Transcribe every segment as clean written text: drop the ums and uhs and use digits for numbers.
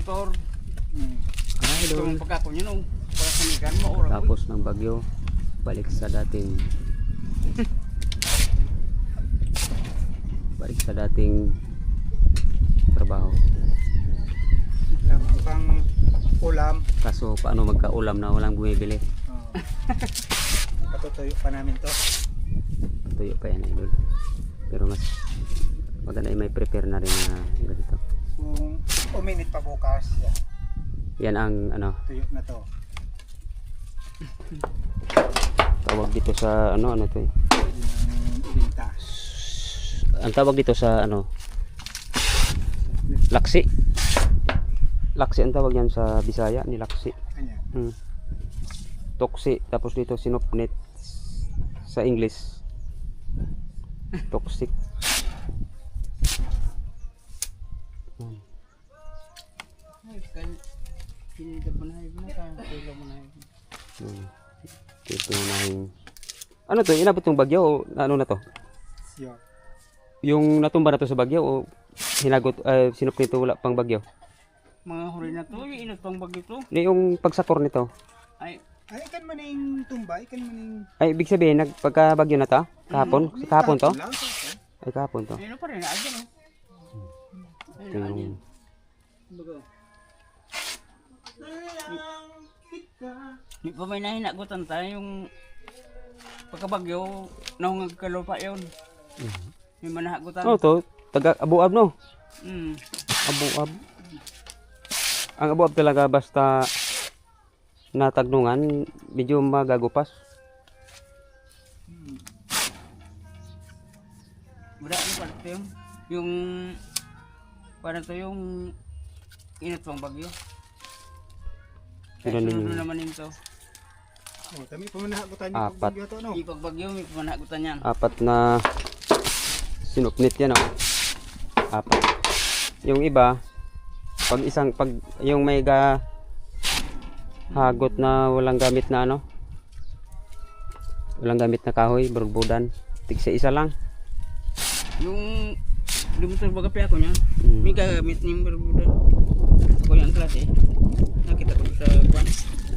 motor. Ay, Ito doon. ang pagkako niyo no. Para sa mikan mo ora. Tapos ng bagyo, balik sa dating trabaho. Lamang pang ulam. Kaso paano magka-ulam na walang bumibili? Oh. Patutuyo pa namin to. Tuyo pa yan, idol. Pero mas maganda ay may prepare na rin na ganito. Kung uminit pa bukas, Yan ang ano, tuyo na to. tawag dito sa ano to eh. Yung ibinta. Ang tawag dito sa ano, laksi. Laksi ang tawag yan sa Bisaya, ni laksi. Ayan. Toksi, tapos dito sinupnit sa English. Toxic. Ay, kan hindi ba na ibon ka? Kilo mo na ibon. Ito na yung ano to, inabot yung bagyo o ano na to? Siyo. Yung natumba na to sa bagyo o hinagot, sinupnit wala pang bagyo? Mga huli na to, yung inot pang bagyo to. Yung pagsakor nito. Ay, Ay, ikan man yung tumba, ikan man yung... Ay, ibig sabihin, nagpagka bagyo na to? Kahapon? Kahapon to? Lang, Ay, kahapon to. ano pa rin, agyan oh. Ito yung... Bago. Di pa may nahinagutan tayo yung pagkabagyo, nahungag kalupa yun. May manahagutan. Oh, to, taga Abuab no? Mm. Abuab. Ang Abuab talaga basta natagnungan, medyo magagupas. Wala ano pa ito yung parang to yung init pang bagyo. Kaya Ganun sunod yun. naman ito. Oh, tami pa manahagutan yung Apat. pagbagyo to, no? Ipagbagyo, may manahagutan yan. Apat na sinupnit yan oh. Apat. Yung iba, pag yung may hagot na walang gamit na ano, walang gamit na kahoy, burbudan, tigsa isa lang. Yung lumutor baga pa ako niya, Mm. may gagamit niyong bermuda. Ako yung klase. Nakita ko sa kwan.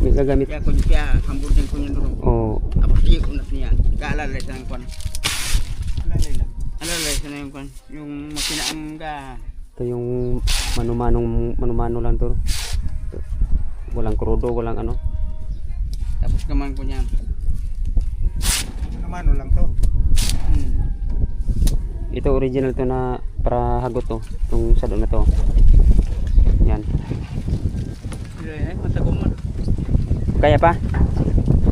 May gagamit. Kaya ko siya, hambur din ko niya doon. Oh, Tapos siya unat niya. Kaalala siya ng kwan. Lalay lang. Alala siya na yung kwan. Yung makinaang ga. ito yung manumano lang to. Walang krudo, walang ano. Tapos kaman ko niya. Namano lang to. Ito original to na para hagot to. Itong sado na to. Yan. Ay, matagong mo. Kaya pa?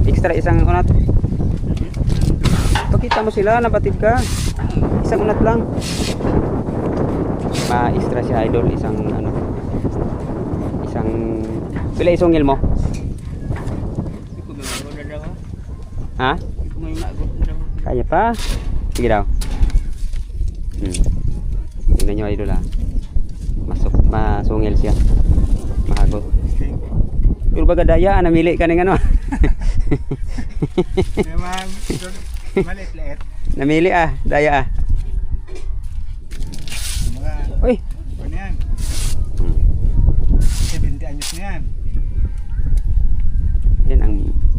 Extra isang unat. Pakita mo sila, nabatid ka. Isang unat lang. Ma-extra si idol, isang ano. Isang pila isungil mo? Hindi ko may magoda daw. Ha? Hindi ko may magoda daw. Kaya pa? Sige daw. Tingnan nyo idol ha. Masungil siya. Mahagot. Pero baga daya, namili ka ng ano. Naman, malit-liit. Namili daya Mga, Uy! ano yan? 70 anyos na yan.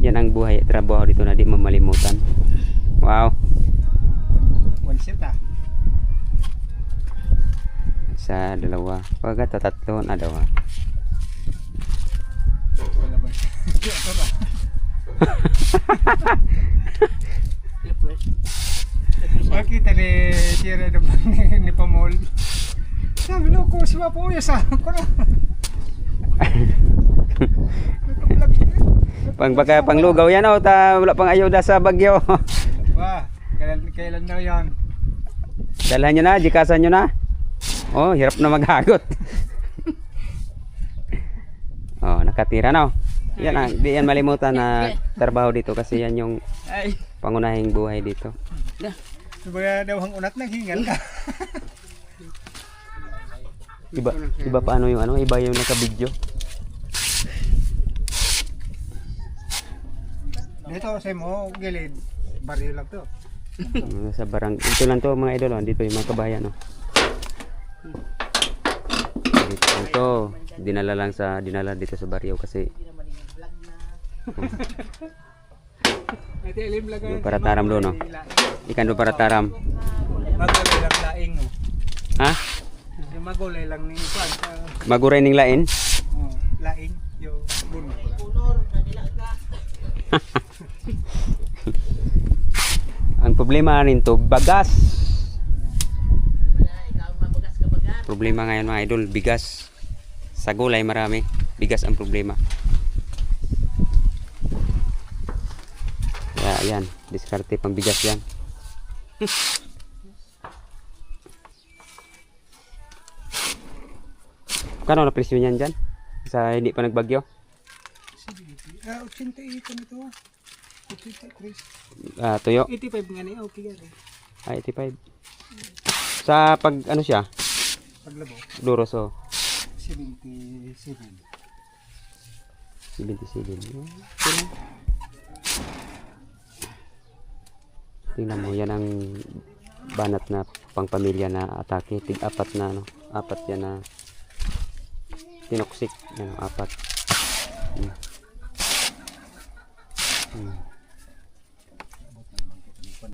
Yan ang buhay at trabaho dito na di mamalimutan. Wow. One set Isa, dalawa. Pagka tatlo na daw. Wala ba? Ito ba? Makita ni Tira naman ni Pamol. Sabi lo ko si Papo ya sa ko na. Panglugaw yan wala pang ayuda sa bagyo. Ba, kailan daw 'yon? Dalhan nyo na, jikasan nyo na. Oh, hirap na maghagot. Oh, nakatira na. Yan di yan malimutan na trabaho dito kasi yan yung Ay. pangunahing buhay dito. Subaya daw hang unat nang hingal ka. Iba pa ano yung ano, iba yung naka-video. Dito sa mo gilid baryo lang to. Sa barang, ito lang to mga idol, dito yung mga kabayan. Dito. dinala dito sa baryo kasi Ito ilim lagay. para taram do no. Ikan do para taram. Magulay lang laing mo. Ha? Yung magulay lang ni kuan sa Maguray ning lain. laing yung buno. Ang problema rin to, bagas. Problema ngayon mga idol, bigas. Sa gulay marami, bigas ang problema. Kaya yan, diskarte pang bigas yan. Kano na presyo niyan dyan? Sa hindi pa nagbagyo? 88 nito. 83. Tuyo? 85 nga niya, okay gari. 85. Sa pag ano siya? Paglabo. Duros oh. 77. 77. Tingnan mo, yan ang banat na pangpamilya na atake. Tig-apat na, ano, apat yan na tinoksik. Yan, apat.